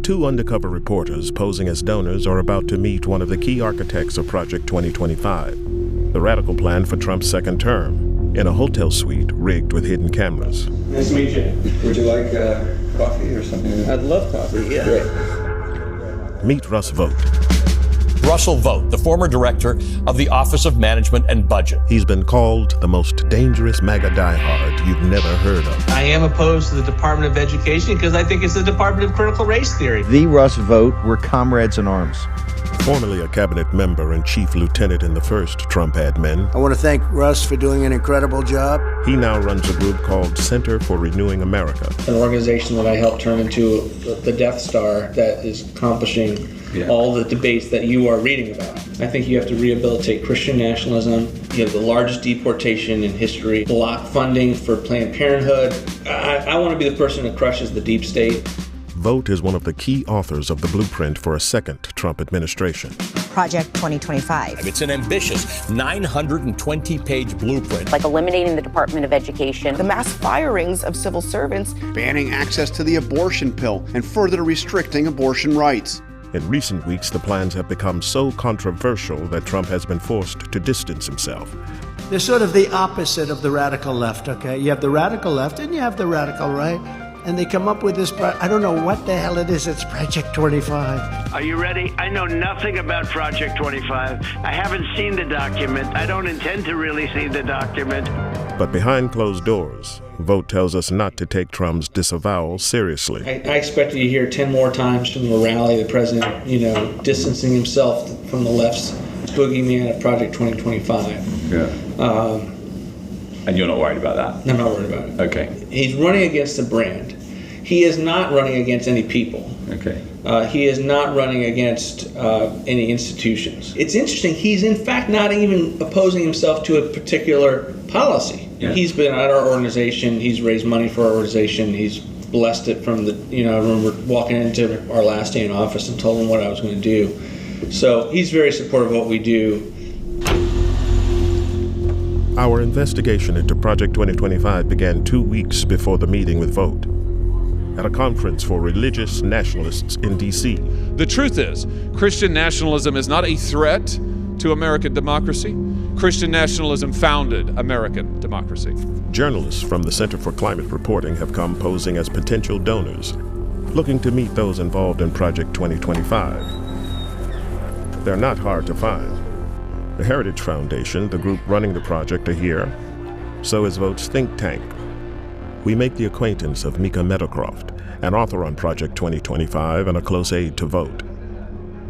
two undercover reporters posing as donors are about to meet one of the key architects of Project 2025, the radical plan for Trump's second term, in a hotel suite rigged with hidden cameras. Nice to meet you. Would you like coffee or something? I'd love coffee, yeah. Great. Meet Russ Vogt. Russell Vogt, the former director of the Office of Management and Budget. He's been called the most dangerous MAGA diehard you've never heard of. I am opposed to the Department of Education because I think it's the Department of Critical Race Theory. The Russ Vogt were comrades in arms. Formerly a cabinet member and chief lieutenant in the first Trump admin, I want to thank Russ for doing an incredible job. he now runs a group called Center for Renewing America. An organization that I helped turn into the Death Star that is accomplishing all the debates that you are reading about. I think you have to rehabilitate Christian nationalism. You have the largest deportation in history, block funding for Planned Parenthood. I want to be the person that crushes the deep state. Vogt is one of the key authors of the blueprint for a second Trump administration. Project 2025. It's an ambitious 920-page blueprint. Like eliminating the Department of Education. The mass firings of civil servants. Banning access to the abortion pill and further restricting abortion rights. In recent weeks, the plans have become so controversial that Trump has been forced to distance himself. They're sort of the opposite of the radical left, okay? You have the radical left and you have the radical right. And they come up with this, I don't know what the hell it is, it's Project 25. Are you ready? I know nothing about Project 25. I haven't seen the document. I don't intend to really see the document. But behind closed doors, Vogt tells us not to take Trump's disavowal seriously. I expect you to hear 10 more times from the rally, the president, distancing himself from the left's boogeyman of Project 2025. Yeah. And you're not worried about that? I'm not worried about it. Okay. He's running against a brand. He is not running against any people. Okay. He is not running against any institutions. It's interesting, he's in fact not even opposing himself to a particular policy. Yeah. He's been at our organization, he's raised money for our organization, he's blessed it from I remember walking into our last day in office and told him what I was going to do. So he's very supportive of what we do. Our investigation into Project 2025 began 2 weeks before the meeting with Vogt, at a conference for religious nationalists in D.C. The truth is, Christian nationalism is not a threat to American democracy. Christian nationalism founded American democracy. Journalists from the Center for Climate Reporting have come posing as potential donors, looking to meet those involved in Project 2025. They're not hard to find. The Heritage Foundation, the group running the project, are here. So is Vogt's think tank. We make the acquaintance of Mika Meadowcroft, an author on Project 2025 and a close aide to Vogt.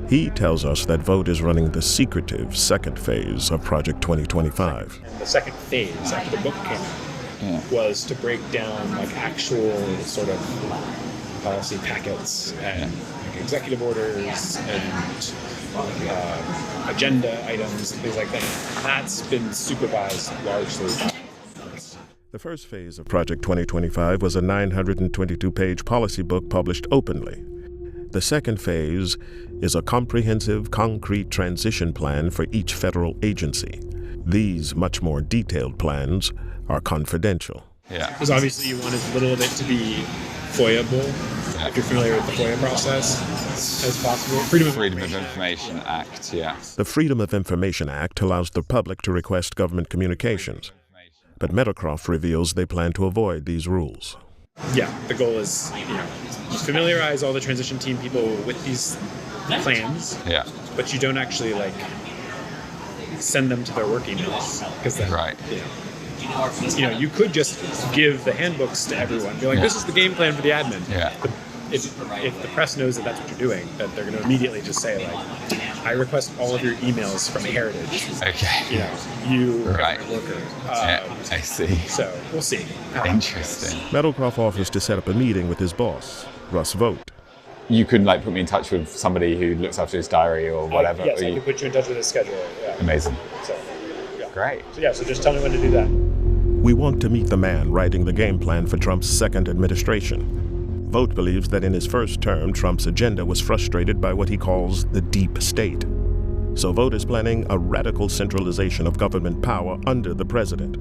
He tells us that Vogt is running the secretive second phase of Project 2025. The second phase, after the book came out, was to break down actual sort of policy packets and executive orders and agenda items, things like that. That's been supervised largely by us. The first phase of Project 2025 was a 922-page policy book published openly. The second phase is a comprehensive, concrete transition plan for each federal agency. These much more detailed plans are confidential. Yeah. Because obviously you want as little of it to be FOIA-able, if you're familiar with the FOIA process, as possible. Freedom of Information Act, yeah. The Freedom of Information Act allows the public to request government communications, but Meadowcroft reveals they plan to avoid these rules. Yeah, the goal is, familiarize all the transition team people with these plans, but you don't actually, send them to their work emails, because then, you could just give the handbooks to everyone, be like, this is the game plan for the admin. But if the press knows that that's what you're doing, that they're going to immediately just say, I request all of your emails from Heritage. Okay. You right. Worker. I see. So we'll see. Interesting. Meadowcroft offers to set up a meeting with his boss, Russ Vogt. You could put me in touch with somebody who looks after his diary or whatever. Yes, I can put you in touch with his schedule. Yeah. Amazing. So, great. So just tell me when to do that. We want to meet the man writing the game plan for Trump's second administration. Vogt believes that in his first term, Trump's agenda was frustrated by what he calls the deep state. So Vogt is planning a radical centralization of government power under the president,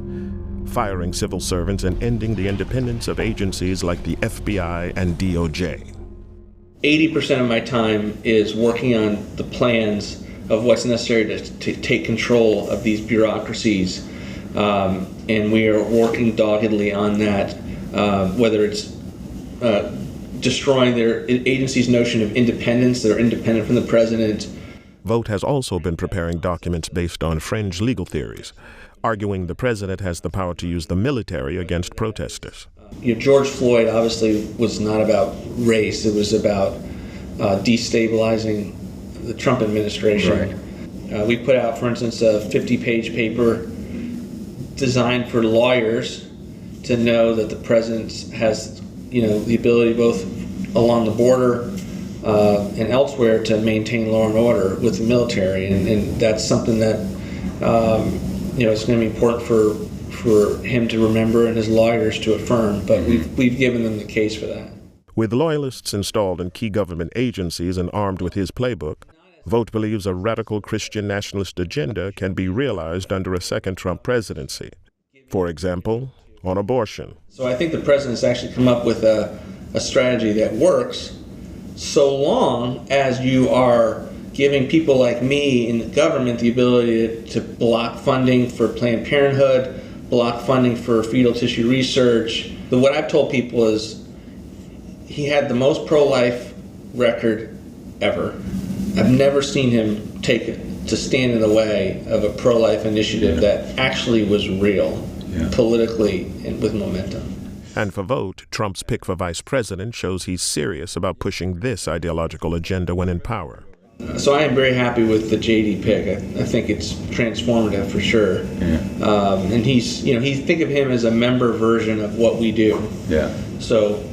firing civil servants and ending the independence of agencies like the FBI and DOJ. 80% of my time is working on the plans of what's necessary to take control of these bureaucracies. And we are working doggedly on that, whether it's destroying their agency's notion of independence, that are independent from the president. Vogt has also been preparing documents based on fringe legal theories, arguing the president has the power to use the military against protesters. George Floyd obviously was not about race. It was about destabilizing the Trump administration. Right. We put out, for instance, a 50-page paper designed for lawyers to know that the president has, the ability both along the border and elsewhere to maintain law and order with the military, and that's something that it's going to be important for him to remember and his lawyers to affirm. But we've given them the case for that. With loyalists installed in key government agencies and armed with his playbook, Vogt believes a radical Christian nationalist agenda can be realized under a second Trump presidency. For example, on abortion. So I think the president's actually come up with a strategy that works, so long as you are giving people like me in the government the ability to block funding for Planned Parenthood, block funding for fetal tissue research. What I've told people is he had the most pro-life record ever. I've never seen him to stand in the way of a pro-life initiative that actually was real, politically and with momentum. And for Vogt, Trump's pick for vice president shows he's serious about pushing this ideological agenda when in power. So I am very happy with the JD pick. I think it's transformative for sure. And think of him as a member version of what we do. So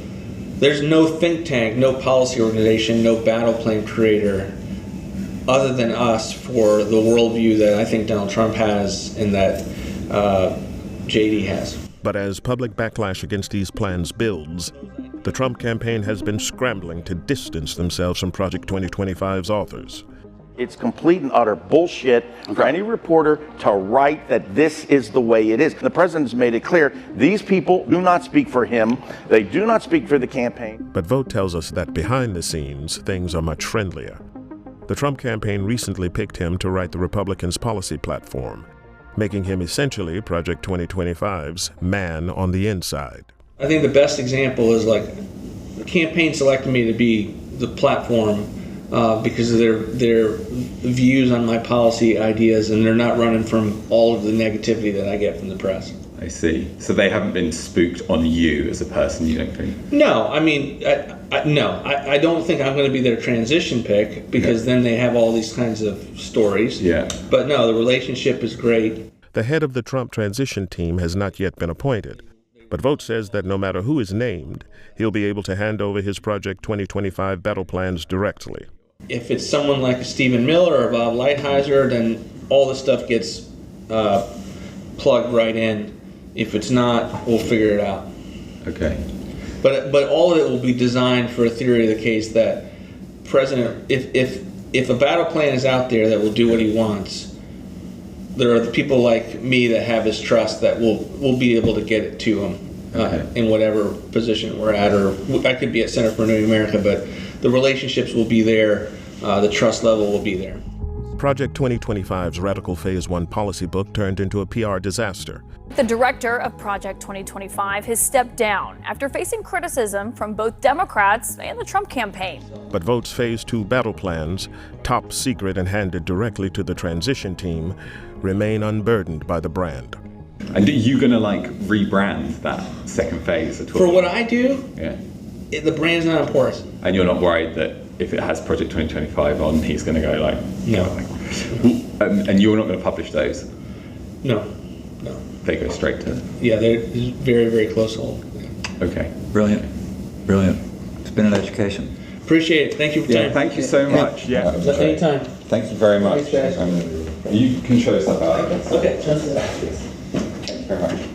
there's no think tank, no policy organization, no battle plan creator other than us for the worldview that I think Donald Trump has and that JD has. But as public backlash against these plans builds, the Trump campaign has been scrambling to distance themselves from Project 2025's authors. It's complete and utter bullshit for any reporter to write that this is the way it is. The president's made it clear these people do not speak for him. They do not speak for the campaign. But Vogt tells us that behind the scenes, things are much friendlier. The Trump campaign recently picked him to write the Republicans' policy platform, making him essentially Project 2025's man on the inside. I think the best example is the campaign selected me to be the platform because of their views on my policy ideas, and they're not running from all of the negativity that I get from the press. I see. So they haven't been spooked on you as a person, you don't think? No, I mean, I don't think I'm going to be their transition pick because then they have all these kinds of stories. But no, the relationship is great. The head of the Trump transition team has not yet been appointed. But Vogt says that no matter who is named, he'll be able to hand over his Project 2025 battle plans directly. If it's someone like a Stephen Miller or Bob Lighthizer, then all this stuff gets plugged right in. If it's not, we'll figure it out. Okay. But all of it will be designed for a theory of the case that President, if a battle plan is out there that will do what he wants, there are the people like me that have his trust that will be able to get it to him in whatever position we're at, or I could be at Center for Renewing America, but the relationships will be there, the trust level will be there. Project 2025's Radical Phase 1 policy book turned into a PR disaster. The director of Project 2025 has stepped down after facing criticism from both Democrats and the Trump campaign. But Vogt's Phase 2 battle plans, top secret and handed directly to the transition team, remain unburdened by the brand. And are you going to rebrand that second phase at all? For what I do, the brand's not important. And you're not worried that if it has Project 2025 on, he's going to go no. And you're not going to publish those? No. They go straight to... Yeah, they're very, very close hold. Okay. Brilliant. It's been an education. Appreciate it. Thank you for your time. Thank you so much. Anytime. Thank you very much. You can show us that out. Okay. Thank you very much.